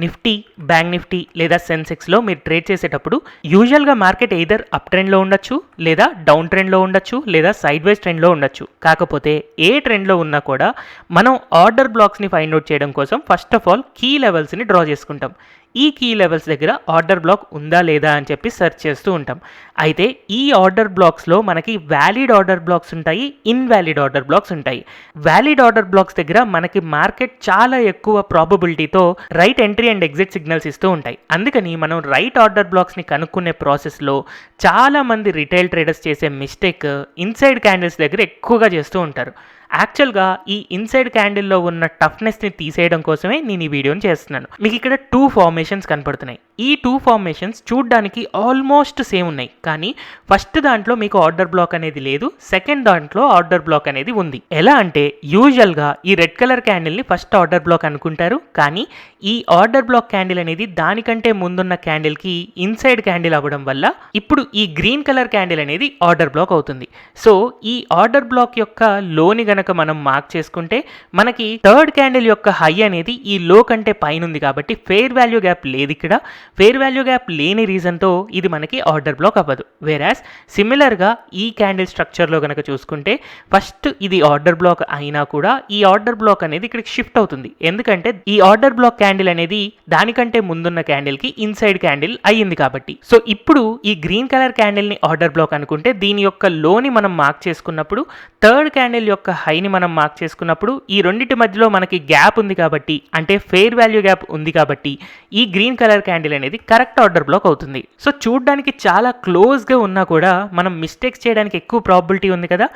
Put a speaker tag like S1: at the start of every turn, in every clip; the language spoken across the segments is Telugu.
S1: నిఫ్టీ, బ్యాంక్ నిఫ్టీ లేదా సెన్సెక్స్లో మీరు ట్రేడ్ చేసేటప్పుడు యూజువల్గా మార్కెట్ ఎయిదర్ అప్ ట్రెండ్లో ఉండొచ్చు, లేదా డౌన్ ట్రెండ్లో ఉండొచ్చు, లేదా సైడ్ వైజ్ ట్రెండ్లో ఉండొచ్చు. కాకపోతే ఏ ట్రెండ్లో ఉన్నా కూడా మనం ఆర్డర్ బ్లాక్స్ని ఫైండ్ అవుట్ చేయడం కోసం ఫస్ట్ ఆఫ్ ఆల్ కీ లెవెల్స్ని డ్రా చేసుకుంటాం. ఈ కీ లెవెల్స్ దగ్గర ఆర్డర్ బ్లాక్ ఉందా లేదా అని చెప్పి సెర్చ్ చేస్తూ ఉంటాం. అయితే ఈ ఆర్డర్ బ్లాక్స్లో మనకి వ్యాలిడ్ ఆర్డర్ బ్లాక్స్ ఉంటాయి, ఇన్వాలిడ్ ఆర్డర్ బ్లాక్స్ ఉంటాయి. వ్యాలిడ్ ఆర్డర్ బ్లాక్స్ దగ్గర మనకి మార్కెట్ చాలా ఎక్కువ ప్రాబబిలిటీతో right entry and exit signals ఇస్తూ ఉంటాయి. అందుకని మనం రైట్ ఆర్డర్ బ్లాక్స్ని కనుక్కునే ప్రాసెస్లో చాలామంది రిటైల్ ట్రేడర్స్ చేసే మిస్టేక్ ఇన్సైడ్ క్యాండిల్స్ దగ్గర ఎక్కువగా చేస్తూ ఉంటారు. యాక్చువల్గా ఈ ఇన్సైడ్ క్యాండిల్లో ఉన్న టఫ్నెస్ని తీసేయడం కోసమే నేను ఈ వీడియోని చేస్తున్నాను. మీకు ఇక్కడ 2 ఫార్మేషన్స్ కనపడుతున్నాయి. ఈ 2 ఫార్మేషన్స్ చూడ్డానికి ఆల్మోస్ట్ సేమ్ ఉన్నాయి, కానీ ఫస్ట్ దాంట్లో మీకు ఆర్డర్ బ్లాక్ అనేది లేదు, సెకండ్ దాంట్లో ఆర్డర్ బ్లాక్ అనేది ఉంది. ఎలా అంటే యూజువల్గా ఈ రెడ్ కలర్ క్యాండిల్ని ఫస్ట్ ఆర్డర్ బ్లాక్ అనుకుంటారు, కానీ ఈ ఆర్డర్ బ్లాక్ క్యాండిల్ అనేది దానికంటే ముందున్న క్యాండిల్కి ఇన్సైడ్ క్యాండిల్ అవ్వడం వల్ల ఇప్పుడు ఈ గ్రీన్ కలర్ క్యాండిల్ అనేది ఆర్డర్ బ్లాక్ అవుతుంది. సో ఈ ఆర్డర్ బ్లాక్ యొక్క లోని గనక మనం మార్క్ చేసుకుంటే మనకి థర్డ్ క్యాండిల్ యొక్క హై అనేది ఈ లో కంటే పైన ఉంది, కాబట్టి ఫెయిర్ వాల్యూ గ్యాప్ లేదు. ఇక్కడ ఫెయిర్ వాల్యూ గ్యాప్ లేని రీజన్తో ఇది మనకి ఆర్డర్ బ్లాక్ అవ్వదు. వేరాస్ సిమిలర్గా ఈ క్యాండిల్ స్ట్రక్చర్లో కనుక చూసుకుంటే ఫస్ట్ ఇది ఆర్డర్ బ్లాక్ అయినా కూడా ఈ ఆర్డర్ బ్లాక్ అనేది ఇక్కడికి షిఫ్ట్ అవుతుంది, ఎందుకంటే ఈ ఆర్డర్ బ్లాక్ క్యాండిల్ అనేది దానికంటే ముందున్న క్యాండిల్కి ఇన్సైడ్ క్యాండిల్ అయ్యింది కాబట్టి. సో ఇప్పుడు ఈ గ్రీన్ కలర్ క్యాండిల్ని ఆర్డర్ బ్లాక్ అనుకుంటే దీని యొక్క లోని మనం మార్క్ చేసుకున్నప్పుడు, థర్డ్ క్యాండిల్ యొక్క హైని మనం మార్క్ చేసుకున్నప్పుడు ఈ రెండింటి మధ్యలో మనకి గ్యాప్ ఉంది కాబట్టి, అంటే ఫెయిర్ వాల్యూ గ్యాప్ ఉంది కాబట్టి ఈ గ్రీన్ కలర్ క్యాండిల్ అనేది కరెక్ట్ ఆర్డర్ బ్లాక్ అవుతుంది. సో చూడడానికి చాలా క్లోజ్గా ఉన్నా కూడా మనం మిస్టేక్స్ చేయడానికి ఎక్కువ ప్రాబిలిటీ ఉంది కదా,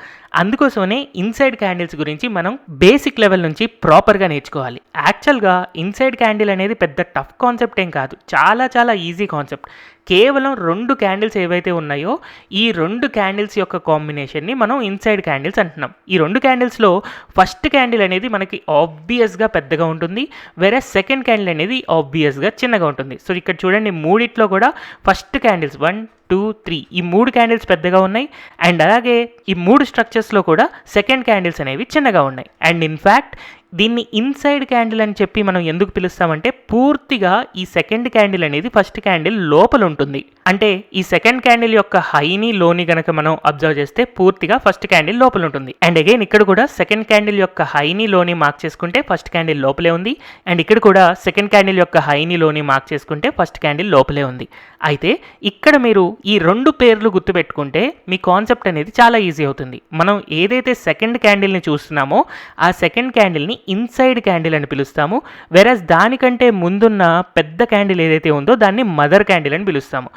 S1: అందుకోసమే ఇన్సైడ్ క్యాండిల్స్ గురించి మనం బేసిక్ లెవెల్ నుంచి ప్రాపర్గా నేర్చుకోవాలి. యాక్చువల్గా ఇన్సైడ్ క్యాండిల్ అనేది పెద్ద టఫ్ కాన్సెప్ట్ ఏం కాదు, చాలా చాలా ఈజీ కాన్సెప్ట్. కేవలం 2 క్యాండిల్స్ ఏవైతే ఉన్నాయో ఈ 2 క్యాండిల్స్ యొక్క కాంబినేషన్ని మనం ఇన్సైడ్ క్యాండిల్స్ అంటున్నాం. ఈ 2 క్యాండిల్స్లో ఫస్ట్ క్యాండిల్ అనేది మనకి ఆబ్వియస్గా పెద్దగా ఉంటుంది, వేరే సెకండ్ క్యాండిల్ అనేది ఆబ్వియస్గా చిన్నగా ఉంటుంది. సో ఇక్కడ చూడండి, మూడిట్లో కూడా ఫస్ట్ క్యాండిల్స్ 1, 2, 3 ఈ 3 క్యాండిల్స్ పెద్దగా ఉన్నాయి, అండ్ అలాగే ఈ 3 స్ట్రక్చర్స్లో కూడా సెకండ్ క్యాండిల్స్ అనేవి చిన్నగా ఉన్నాయి. అండ్ ఇన్ఫ్యాక్ట్ దీన్ని ఇన్సైడ్ క్యాండిల్ అని చెప్పి మనం ఎందుకు పిలుస్తామంటే పూర్తిగా ఈ సెకండ్ క్యాండిల్ అనేది ఫస్ట్ క్యాండిల్ లోపల ఉంటుంది. అంటే ఈ సెకండ్ క్యాండిల్ యొక్క హైని లోని గనక మనం అబ్జర్వ్ చేస్తే పూర్తిగా ఫస్ట్ క్యాండిల్ లోపల ఉంటుంది. అండ్ అగైన్ ఇక్కడ కూడా సెకండ్ క్యాండిల్ యొక్క హైని లోని మార్క్ చేసుకుంటే ఫస్ట్ క్యాండిల్ లోపలే ఉంది, అండ్ ఇక్కడ కూడా సెకండ్ క్యాండిల్ యొక్క హైని లోని మార్క్ చేసుకుంటే ఫస్ట్ క్యాండిల్ లోపలే ఉంది. అయితే ఇక్కడ మీరు ఈ 2 పేర్లు గుర్తుపెట్టుకుంటే మీ కాన్సెప్ట్ అనేది చాలా ఈజీ అవుతుంది. మనం ఏదైతే సెకండ్ క్యాండిల్ని చూస్తున్నామో ఆ సెకండ్ క్యాండిల్ని ఇన్సైడ్ క్యాండిల్ అని పిలుస్తాము, వెరస్ దానికంటే ముందున్న పెద్ద క్యాండిల్ ఏదైతే ఉందో దాన్ని మదర్ క్యాండిల్ అని పిలుస్తాము.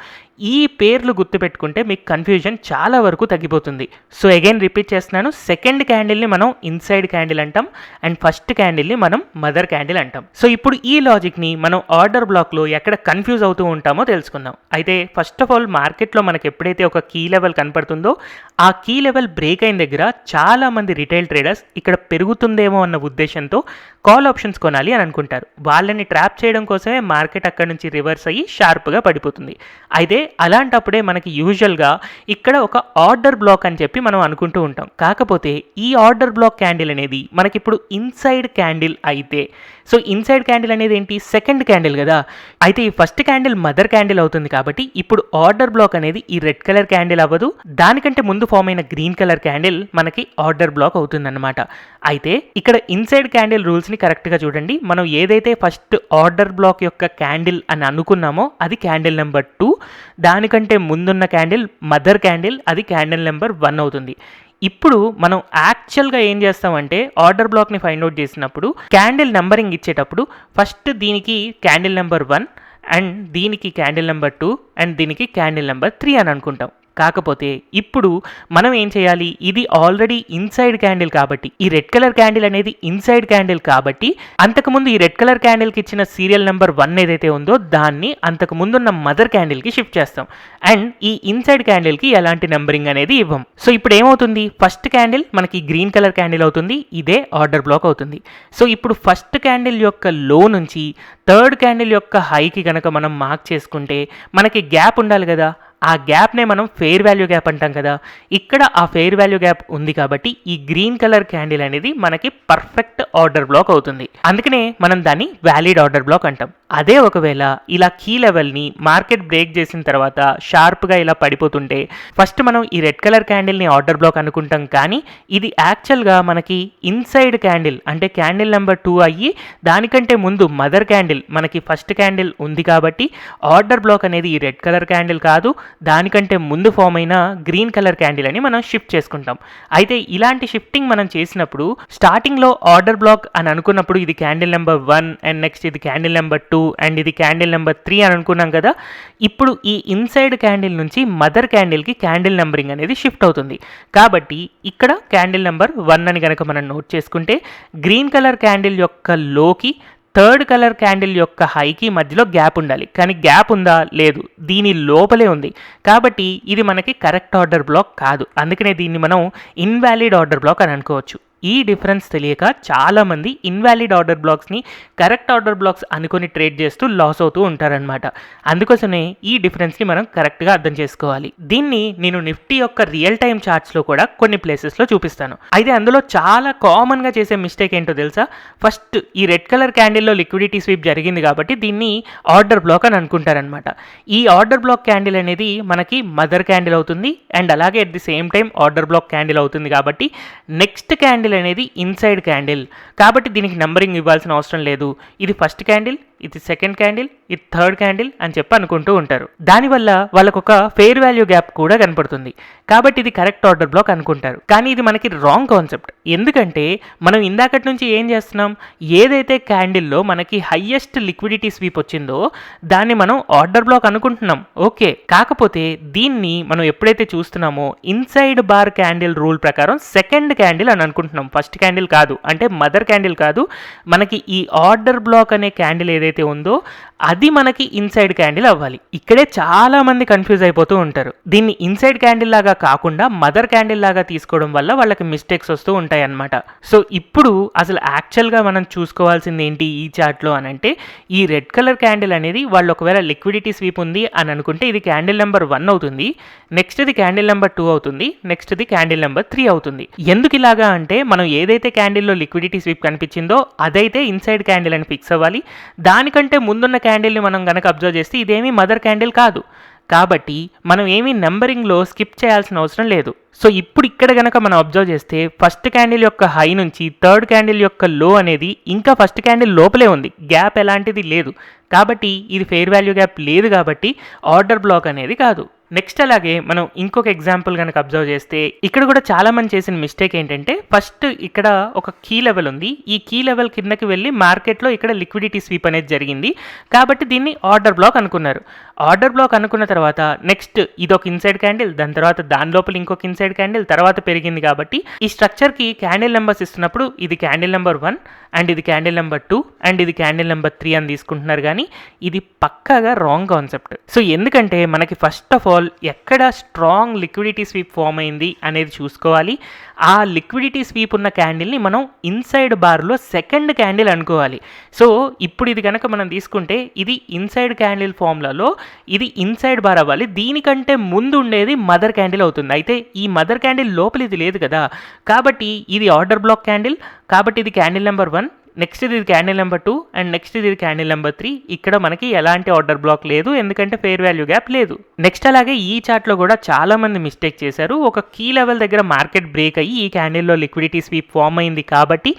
S1: ఈ పేర్లు గుర్తుపెట్టుకుంటే మీకు కన్ఫ్యూజన్ చాలా వరకు తగ్గిపోతుంది. సో అగైన్ రిపీట్ చేస్తున్నాను, సెకండ్ క్యాండిల్ని మనం ఇన్సైడ్ క్యాండిల్ అంటాం, అండ్ ఫస్ట్ క్యాండిల్ని మనం మదర్ క్యాండిల్ అంటాం. సో ఇప్పుడు ఈ లాజిక్ని మనం ఆర్డర్ బ్లాక్లో ఎక్కడ కన్ఫ్యూజ్ అవుతూ ఉంటామో తెలుసుకుందాం. అయితే ఫస్ట్ ఆఫ్ ఆల్ మార్కెట్లో మనకు ఎప్పుడైతే ఒక కీ లెవెల్ కనపడుతుందో ఆ కీ లెవెల్ బ్రేక్ అయిన దగ్గర చాలామంది రిటైల్ ట్రేడర్స్ ఇక్కడ పెరుగుతుందేమో అన్న ఉద్దేశంతో కాల్ ఆప్షన్స్ కొనాలి అని అనుకుంటారు. వాళ్ళని ట్రాప్ చేయడం కోసమే మార్కెట్ అక్కడ నుంచి రివర్స్ అయ్యి షార్ప్గా పడిపోతుంది. అయితే అలాంటప్పుడే మనకి యూజువల్గా ఇక్కడ ఒక ఆర్డర్ బ్లాక్ అని చెప్పి మనం అనుకుంటూ ఉంటాం. కాకపోతే ఈ ఆర్డర్ బ్లాక్ క్యాండిల్ అనేది మనకిప్పుడు ఇన్సైడ్ క్యాండిల్ అయితే, సో ఇన్సైడ్ క్యాండిల్ అనేది ఏంటి, సెకండ్ క్యాండిల్ కదా, అయితే ఈ ఫస్ట్ క్యాండిల్ మదర్ క్యాండిల్ అవుతుంది. కాబట్టి ఇప్పుడు ఆర్డర్ బ్లాక్ అనేది ఈ రెడ్ కలర్ క్యాండిల్ అవ్వదు, దానికంటే ముందు ఫామ్ అయిన గ్రీన్ కలర్ క్యాండిల్ మనకి ఆర్డర్ బ్లాక్ అవుతుంది అన్నమాట. అయితే ఇక్కడ ఇన్సైడ్ క్యాండిల్ రూల్స్ని కరెక్ట్గా చూడండి. మనం ఏదైతే ఫస్ట్ ఆర్డర్ బ్లాక్ యొక్క క్యాండిల్ అని అనుకున్నామో అది క్యాండిల్ నెంబర్ 2, దానికంటే ముందున్న క్యాండిల్ మదర్ క్యాండిల్, అది క్యాండిల్ నెంబర్ 1 అవుతుంది. ఇప్పుడు మనం యాక్చువల్గా ఏం చేస్తామంటే ఆర్డర్ బ్లాక్ని ఫైండ్ అవుట్ చేసినప్పుడు క్యాండిల్ నెంబరింగ్ ఇచ్చేటప్పుడు ఫస్ట్ దీనికి క్యాండిల్ నెంబర్ 1 అండ్ దీనికి క్యాండిల్ నెంబర్ 2 అండ్ దీనికి క్యాండిల్ నెంబర్ 3 అని అనుకుంటాం. కాకపోతే ఇప్పుడు మనం ఏం చేయాలి, ఇది ఆల్రెడీ ఇన్సైడ్ క్యాండిల్ కాబట్టి, ఈ రెడ్ కలర్ క్యాండిల్ అనేది ఇన్సైడ్ క్యాండిల్ కాబట్టి అంతకుముందు ఈ రెడ్ కలర్ క్యాండిల్కి ఇచ్చిన సీరియల్ నెంబర్ 1 ఏదైతే ఉందో దాన్ని అంతకు ముందున్న మదర్ క్యాండిల్కి షిఫ్ట్ చేస్తాం, అండ్ ఈ ఇన్సైడ్ క్యాండిల్కి ఎలాంటి నెంబరింగ్ అనేది ఇవ్వం. సో ఇప్పుడు ఏమవుతుంది, ఫస్ట్ క్యాండిల్ మనకి గ్రీన్ కలర్ క్యాండిల్ అవుతుంది, ఇదే ఆర్డర్ బ్లాక్ అవుతుంది. సో ఇప్పుడు ఫస్ట్ క్యాండిల్ యొక్క లో నుంచి థర్డ్ క్యాండిల్ యొక్క హైకి కనుక మనం మార్క్ చేసుకుంటే మనకి గ్యాప్ ఉండాలి కదా, ఆ గ్యాప్నే మనం ఫెయిర్ వాల్యూ గ్యాప్ అంటాం కదా. ఇక్కడ ఆ ఫెయిర్ వాల్యూ గ్యాప్ ఉంది కాబట్టి ఈ గ్రీన్ కలర్ క్యాండిల్ అనేది మనకి పర్ఫెక్ట్ ఆర్డర్ బ్లాక్ అవుతుంది. అందుకనే మనం దాన్ని వ్యాలిడ్ ఆర్డర్ బ్లాక్ అంటాం. అదే ఒకవేళ ఇలా కీ లెవెల్ని మార్కెట్ బ్రేక్ చేసిన తర్వాత షార్ప్గా ఇలా పడిపోతుంటే ఫస్ట్ మనం ఈ రెడ్ కలర్ క్యాండిల్ని ఆర్డర్ బ్లాక్ అనుకుంటాం, కానీ ఇది యాక్చువల్గా మనకి ఇన్సైడ్ క్యాండిల్ అంటే క్యాండిల్ నెంబర్ 2 అయ్యి దానికంటే ముందు మదర్ క్యాండిల్ మనకి ఫస్ట్ క్యాండిల్ ఉంది కాబట్టి ఆర్డర్ బ్లాక్ అనేది ఈ రెడ్ కలర్ క్యాండిల్ కాదు, దానికంటే ముందు ఫామ్ అయిన గ్రీన్ కలర్ క్యాండిల్ అని మనం షిఫ్ట్ చేసుకుంటాం. అయితే ఇలాంటి షిఫ్టింగ్ మనం చేసినప్పుడు స్టార్టింగ్లో ఆర్డర్ బ్లాక్ అని అనుకున్నప్పుడు ఇది క్యాండిల్ నెంబర్ 1 అండ్ నెక్స్ట్ ఇది క్యాండిల్ నెంబర్ 2 అండ్ ఇది క్యాండిల్ నెంబర్ 3 అని అనుకున్నాం కదా. ఇప్పుడు ఈ ఇన్సైడ్ క్యాండిల్ నుంచి మదర్ క్యాండిల్కి క్యాండిల్ నెంబరింగ్ అనేది షిఫ్ట్ అవుతుంది. కాబట్టి ఇక్కడ క్యాండిల్ నెంబర్ 1 అని కనుక మనం నోట్ చేసుకుంటే గ్రీన్ కలర్ క్యాండిల్ యొక్క లోకి థర్డ్ కలర్ క్యాండిల్ యొక్క హైకి మధ్యలో గ్యాప్ ఉండాలి, కానీ గ్యాప్ ఉందా? లేదు, దీని లోపలే ఉంది. కాబట్టి ఇది మనకి కరెక్ట్ ఆర్డర్ బ్లాక్ కాదు. అందుకనే దీన్ని మనం ఇన్వాలిడ్ ఆర్డర్ బ్లాక్ అని అనుకోవచ్చు. ఈ డిఫరెన్స్ తెలియక చాలామంది ఇన్వాలిడ్ ఆర్డర్ బ్లాక్స్ని కరెక్ట్ ఆర్డర్ బ్లాక్స్ అనుకొని ట్రేడ్ చేస్తూ లాస్ అవుతూ ఉంటారనమాట. అందుకోసమే ఈ డిఫరెన్స్ని మనం కరెక్ట్గా అర్థం చేసుకోవాలి. దీన్ని నేను నిఫ్టీ యొక్క రియల్ టైమ్ చార్ట్స్లో కూడా కొన్ని ప్లేసెస్లో చూపిస్తాను. అయితే అందులో చాలా కామన్గా చేసే మిస్టేక్ ఏంటో తెలుసా? ఫస్ట్ ఈ రెడ్ కలర్ క్యాండిల్లో లిక్విడిటీ స్వీప్ జరిగింది కాబట్టి దీన్ని ఆర్డర్ బ్లాక్ అని అనుకుంటారనమాట. ఈ ఆర్డర్ బ్లాక్ క్యాండిల్ అనేది మనకి మదర్ క్యాండిల్ అవుతుంది అండ్ అలాగే at the same time order black candle అవుతుంది కాబట్టి నెక్స్ట్ క్యాండిల్ అనేది ఇన్సైడ్ క్యాండిల్ కాబట్టి దీనికి నంబరింగ్ ఇవ్వాల్సిన అవసరం లేదు. ఇది ఫస్ట్ క్యాండిల్, ఇది సెకండ్ క్యాండిల్, ఇది థర్డ్ క్యాండిల్ అని చెప్పి అనుకుంటూ ఉంటారు. దానివల్ల వాళ్ళకు ఒక ఫెయిర్ వాల్యూ గ్యాప్ కూడా కనపడుతుంది కాబట్టి ఇది కరెక్ట్ ఆర్డర్ బ్లాక్ అనుకుంటారు. కానీ ఇది మనకి రాంగ్ కాన్సెప్ట్. ఎందుకంటే మనం ఇందాకటి నుంచి ఏం చేస్తున్నాం, ఏదైతే క్యాండిల్లో మనకి హైయెస్ట్ లిక్విడిటీ స్వీప్ వచ్చిందో దాన్ని మనం ఆర్డర్ బ్లాక్ అనుకుంటున్నాం. ఓకే, కాకపోతే దీన్ని మనం ఎప్పుడైతే చూస్తున్నామో ఇన్సైడ్ బార్ క్యాండిల్ రూల్ ప్రకారం సెకండ్ క్యాండిల్ అని అనుకుంటున్నాం, ఫస్ట్ క్యాండిల్ కాదు. అంటే మదర్ క్యాండిల్ కాదు, మనకి ఈ ఆర్డర్ బ్లాక్ అనే క్యాండిల్ ఏదైతే ఉందో అది మనకి ఇన్సైడ్ క్యాండిల్ అవ్వాలి. ఇక్కడే చాలా మంది కన్ఫ్యూజ్ అయిపోతూ ఉంటారు. దీన్ని ఇన్సైడ్ క్యాండిల్ లాగా కాకుండా మదర్ క్యాండిల్ లాగా తీసుకోవడం వల్ల వాళ్ళకి మిస్టేక్స్ వస్తూ ఉంటాయి అన్నమాట. సో ఇప్పుడు అసలు యాక్చువల్గా మనం చూసుకోవాల్సింది ఏంటి ఈ చార్ట్లో అని అంటే, ఈ రెడ్ కలర్ క్యాండిల్ అనేది వాళ్ళు ఒకవేళ లిక్విడిటీ స్వీప్ ఉంది అని అనుకుంటే ఇది క్యాండిల్ నెంబర్ 1 అవుతుంది, నెక్స్ట్ ఇది క్యాండిల్ నెంబర్ 2 అవుతుంది, నెక్స్ట్ ఇది క్యాండిల్ నెంబర్ 3 అవుతుంది. ఎందుకు ఇలాగా అంటే మనం ఏదైతే క్యాండిల్లో లిక్విడిటీ స్వీప్ కనిపించిందో అదైతే ఇన్సైడ్ క్యాండిల్ అని ఫిక్స్ అవ్వాలి. దానికంటే ముందున్న క్యాండిల్ని మనం కనుక అబ్జర్వ్ చేస్తే ఇదేమీ మదర్ క్యాండిల్ కాదు కాబట్టి మనం ఏమీ నెంబరింగ్లో స్కిప్ చేయాల్సిన అవసరం లేదు. సో ఇప్పుడు ఇక్కడ కనుక మనం అబ్జర్వ్ చేస్తే ఫస్ట్ క్యాండిల్ యొక్క హై నుంచి థర్డ్ క్యాండిల్ యొక్క లో అనేది ఇంకా ఫస్ట్ క్యాండిల్ లోపలే ఉంది, గ్యాప్ ఎలాంటిది లేదు. కాబట్టి ఇది ఫెయిర్ వాల్యూ గ్యాప్ లేదు కాబట్టి ఆర్డర్ బ్లాక్ అనేది కాదు. నెక్స్ట్ అలాగే మనం ఇంకొక ఎగ్జాంపుల్ కనుక అబ్జర్వ్ చేస్తే ఇక్కడ కూడా చాలా మంది చేసిన మిస్టేక్ ఏంటంటే ఫస్ట్ ఇక్కడ ఒక కీ లెవెల్ ఉంది, ఈ కీ లెవెల్ కిందకి వెళ్ళి మార్కెట్లో ఇక్కడ లిక్విడిటీ స్వీప్ అనేది జరిగింది కాబట్టి దీన్ని ఆర్డర్ బ్లాక్ అనుకున్నారు. ఆర్డర్ బ్లాక్ అనుకున్న తర్వాత నెక్స్ట్ ఇది ఒక ఇన్సైడ్ క్యాండిల్, దాని తర్వాత దాని లోపల ఇంకొక ఇన్సైడ్ క్యాండిల్, తర్వాత పెరిగింది కాబట్టి ఈ స్ట్రక్చర్కి క్యాండిల్ నెంబర్స్ ఇస్తున్నప్పుడు ఇది క్యాండిల్ నెంబర్ 1 అండ్ ఇది క్యాండిల్ నెంబర్ 2 అండ్ ఇది క్యాండిల్ నెంబర్ 3 అని తీసుకుంటున్నారు. కానీ ఇది పక్కాగా రాంగ్ కాన్సెప్ట్. సో ఎందుకంటే మనకి ఫస్ట్ ఆఫ్ ఆల్ ఎక్కడ స్ట్రాంగ్ లిక్విడిటీ స్వీప్ ఫామ్ అయింది అనేది చూసుకోవాలి. ఆ లిక్విడిటీ స్వీప్ ఉన్న క్యాండిల్ని మనం ఇన్సైడ్ బార్లో సెకండ్ క్యాండిల్ అనుకోవాలి. సో ఇప్పుడు ఇది కనుక మనం తీసుకుంటే ఇది ఇన్సైడ్ క్యాండిల్ ఫామ్లలో ఇది ఇన్సైడ్ బార్ అవ్వాలి, దీనికంటే ముందు ఉండేది మదర్ క్యాండిల్ అవుతుంది. అయితే ఈ మదర్ క్యాండిల్ లోపల ఇది లేదు కదా కాబట్టి ఇది ఆర్డర్ బ్లాక్ క్యాండిల్ కాబట్టి ఇది క్యాండిల్ నెంబర్ 1, నెక్స్ట్ ఇది క్యాండిల్ నెంబర్ 2 అండ్ నెక్స్ట్ ఇది క్యాండిల్ నెంబర్ 3. ఇక్కడ మనకి ఎలాంటి ఆర్డర్ బ్లాక్ లేదు ఎందుకంటే ఫెయిర్ వాల్యూ గ్యాప్ లేదు. నెక్స్ట్ అలాగే ఈ చార్ట్లో కూడా చాలా మంది మిస్టేక్ చేశారు. ఒక కీ లెవెల్ దగ్గర మార్కెట్ బ్రేక్ అయ్యి ఈ క్యాండిల్లో లిక్విడిటీ స్వీప్ ఫామ్ అయింది కాబట్టి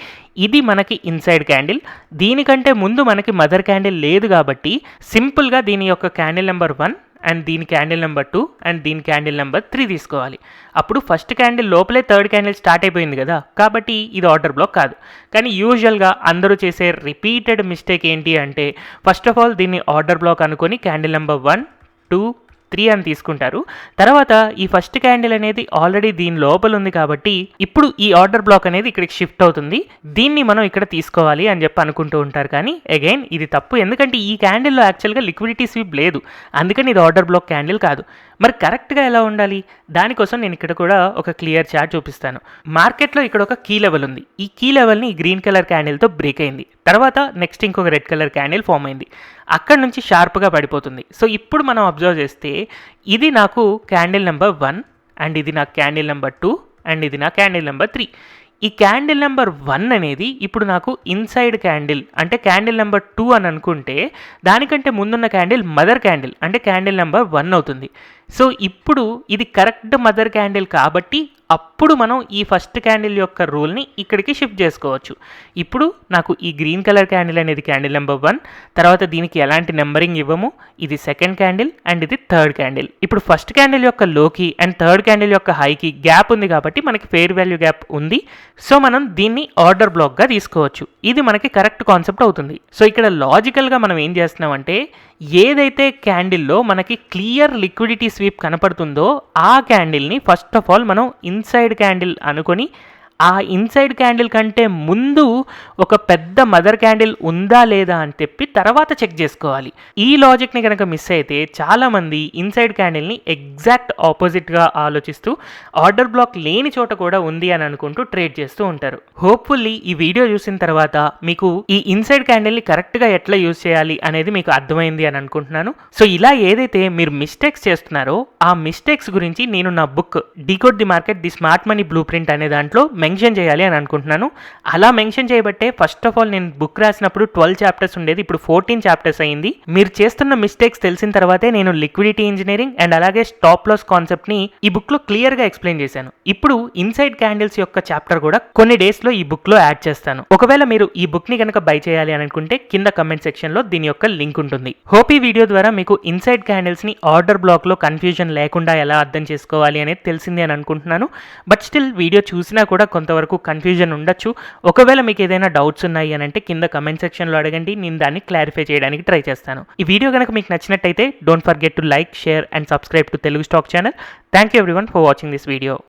S1: ఇది మనకి ఇన్సైడ్ క్యాండిల్, దీనికంటే ముందు మనకి మదర్ క్యాండిల్ లేదు కాబట్టి సింపుల్గా దీని యొక్క క్యాండిల్ నెంబర్ 1 అండ్ దీని క్యాండిల్ నెంబర్ 2 అండ్ దీని క్యాండిల్ నెంబర్ 3 తీసుకోవాలి. అప్పుడు ఫస్ట్ క్యాండిల్ లోపలే థర్డ్ క్యాండిల్ స్టార్ట్ అయిపోయింది కదా కాబట్టి ఇది ఆర్డర్ బ్లాక్ కాదు. కానీ యూజువల్గా అందరూ చేసే రిపీటెడ్ మిస్టేక్ ఏంటి అంటే ఫస్ట్ ఆఫ్ ఆల్ దీన్ని ఆర్డర్ బ్లాక్ అనుకొని క్యాండిల్ నెంబర్ 1, 2, 3 అని తీసుకుంటారు. తర్వాత ఈ ఫస్ట్ క్యాండిల్ అనేది ఆల్రెడీ దీని లోపల ఉంది కాబట్టి ఇప్పుడు ఈ ఆర్డర్ బ్లాక్ అనేది ఇక్కడికి షిఫ్ట్ అవుతుంది, దీన్ని మనం ఇక్కడ తీసుకోవాలి అని చెప్పి అనుకుంటూ ఉంటారు. కానీ అగైన్ ఇది తప్పు, ఎందుకంటే ఈ క్యాండిల్లో యాక్చువల్గా లిక్విడిటీ స్వీప్ లేదు అందుకని ఇది ఆర్డర్ బ్లాక్ క్యాండిల్ కాదు. మరి కరెక్ట్గా ఎలా ఉండాలి? దానికోసం నేను ఇక్కడ కూడా ఒక క్లియర్ చార్ట్ చూపిస్తాను. మార్కెట్లో ఇక్కడ ఒక కీ లెవెల్ ఉంది. ఈ కీ లెవెల్ని ఈ గ్రీన్ కలర్ క్యాండిల్తో బ్రేక్ అయింది. తర్వాత నెక్స్ట్ ఇంకొక రెడ్ కలర్ క్యాండిల్ ఫామ్ అయింది. అక్కడ నుంచి షార్ప్గా పడిపోతుంది. సో ఇప్పుడు మనం అబ్జర్వ్ చేస్తే ఇది నాకు క్యాండిల్ నెంబర్ 1 అండ్ ఇది నాకు క్యాండిల్ నెంబర్ 2 అండ్ ఇది నా క్యాండిల్ నెంబర్ 3. ఈ క్యాండిల్ నెంబర్ 1 అనేది ఇప్పుడు నాకు ఇన్సైడ్ క్యాండిల్ అంటే క్యాండిల్ నెంబర్ 2 అని అనుకుంటే దానికంటే ముందున్న క్యాండిల్ మదర్ క్యాండిల్ అంటే క్యాండిల్ నెంబర్ 1 అవుతుంది. సో ఇప్పుడు ఇది కరెక్ట్ మదర్ క్యాండిల్ కాబట్టి అప్పుడు మనం ఈ ఫస్ట్ క్యాండిల్ యొక్క రూల్ని ఇక్కడికి షిఫ్ట్ చేసుకోవచ్చు. ఇప్పుడు నాకు ఈ గ్రీన్ కలర్ క్యాండిల్ అనేది క్యాండిల్ నెంబర్ 1, తర్వాత దీనికి ఎలాంటి నెంబరింగ్ ఇవ్వము. ఇది సెకండ్ క్యాండిల్ అండ్ ఇది థర్డ్ క్యాండిల్. ఇప్పుడు ఫస్ట్ క్యాండిల్ యొక్క లోకి అండ్ థర్డ్ క్యాండిల్ యొక్క హైకి గ్యాప్ ఉంది కాబట్టి మనకి ఫెయిర్ వాల్యూ గ్యాప్ ఉంది. సో మనం దీన్ని ఆర్డర్ బ్లాక్గా తీసుకోవచ్చు. ఇది మనకి కరెక్ట్ కాన్సెప్ట్ అవుతుంది. సో ఇక్కడ లాజికల్గా మనం ఏం చేస్తున్నామంటే ఏదైతే క్యాండిల్లో మనకి క్లియర్ లిక్విడిటీ స్వీప్ కనపడుతుందో ఆ క్యాండిల్ని ఫస్ట్ ఆఫ్ ఆల్ మనం ఇన్సైడ్ క్యాండిల్ అనుకొని ఆ ఇన్సైడ్ క్యాండిల్ కంటే ముందు ఒక పెద్ద మదర్ క్యాండిల్ ఉందా లేదా అని చెప్పి తర్వాత చెక్ చేసుకోవాలి. ఈ లాజిక్ని కనుక మిస్ అయితే చాలామంది ఇన్సైడ్ క్యాండిల్ని ఎగ్జాక్ట్ ఆపోజిట్గా ఆలోచిస్తూ ఆర్డర్ బ్లాక్ లేని చోట కూడా ఉంది అని అనుకుంటూ ట్రేడ్ చేస్తూ ఉంటారు. హోప్ఫుల్లీ ఈ వీడియో చూసిన తర్వాత మీకు ఈ ఇన్సైడ్ క్యాండిల్ని కరెక్ట్గా ఎట్లా యూజ్ చేయాలి అనేది మీకు అర్థమైంది అని అనుకుంటున్నాను. సో ఇలా ఏదైతే మీరు మిస్టేక్స్ చేస్తున్నారో ఆ మిస్టేక్స్ గురించి నేను నా book decode the market the smart money blue print అనే దాంట్లో మెన్షన్ చేయాలి అని అనుకుంటున్నాను. అలా మెన్షన్ చేయబట్టే ఫస్ట్ ఆఫ్ ఆల్ నేను బుక్ రాసినప్పుడు 12 చాప్టర్స్ ఉండేది, ఇప్పుడు 14 చాప్టర్స్ అయింది. మీరు చేస్తున్న మిస్టేక్స్ తెలిసిన తర్వాతే నేను లిక్విడిటీ ఇంజనీరింగ్ అండ్ అలాగే స్టాప్ లాస్ కాన్సెప్ట్ని ఈ బుక్లో క్లియర్గా ఎక్స్ప్లెయిన్ చేశాను. ఇప్పుడు ఇన్సైడ్ క్యాండిల్స్ యొక్క చాప్టర్ కూడా కొన్ని డేస్లో ఈ బుక్లో యాడ్ చేస్తాను. ఒకవేళ మీరు ఈ బుక్ని కనుక బై చేయాలి అని అనుకుంటే కింద కమెంట్ సెక్షన్లో దీని యొక్క లింక్ ఉంటుంది. హోప్ ఈ వీడియో ద్వారా మీకు ఇన్సైడ్ క్యాండిల్స్ని ఆర్డర్ బ్లాక్లో కన్ఫ్యూజన్ లేకుండా ఎలా అర్థం చేసుకోవాలి అనేది తెలిసింది అని అనుకుంటున్నాను. బట్ స్టిల్ వీడియో చూసినా కూడా కొంతవరకు కన్ఫ్యూజన్ ఉండొచ్చు. ఒకవేళ మీకు ఏదైనా డౌట్స్ ఉన్నాయి అని అంటే కింద కమెంట్ సెక్షన్లో అడగండి, నేను దాన్ని క్లారిఫై చేయడానికి ట్రై చేస్తాను. ఈ వీడియో కనుక మీకు నచ్చినట్టయితే don't forget to like, share and subscribe to Telugu stock channel. Thank you everyone for watching this video.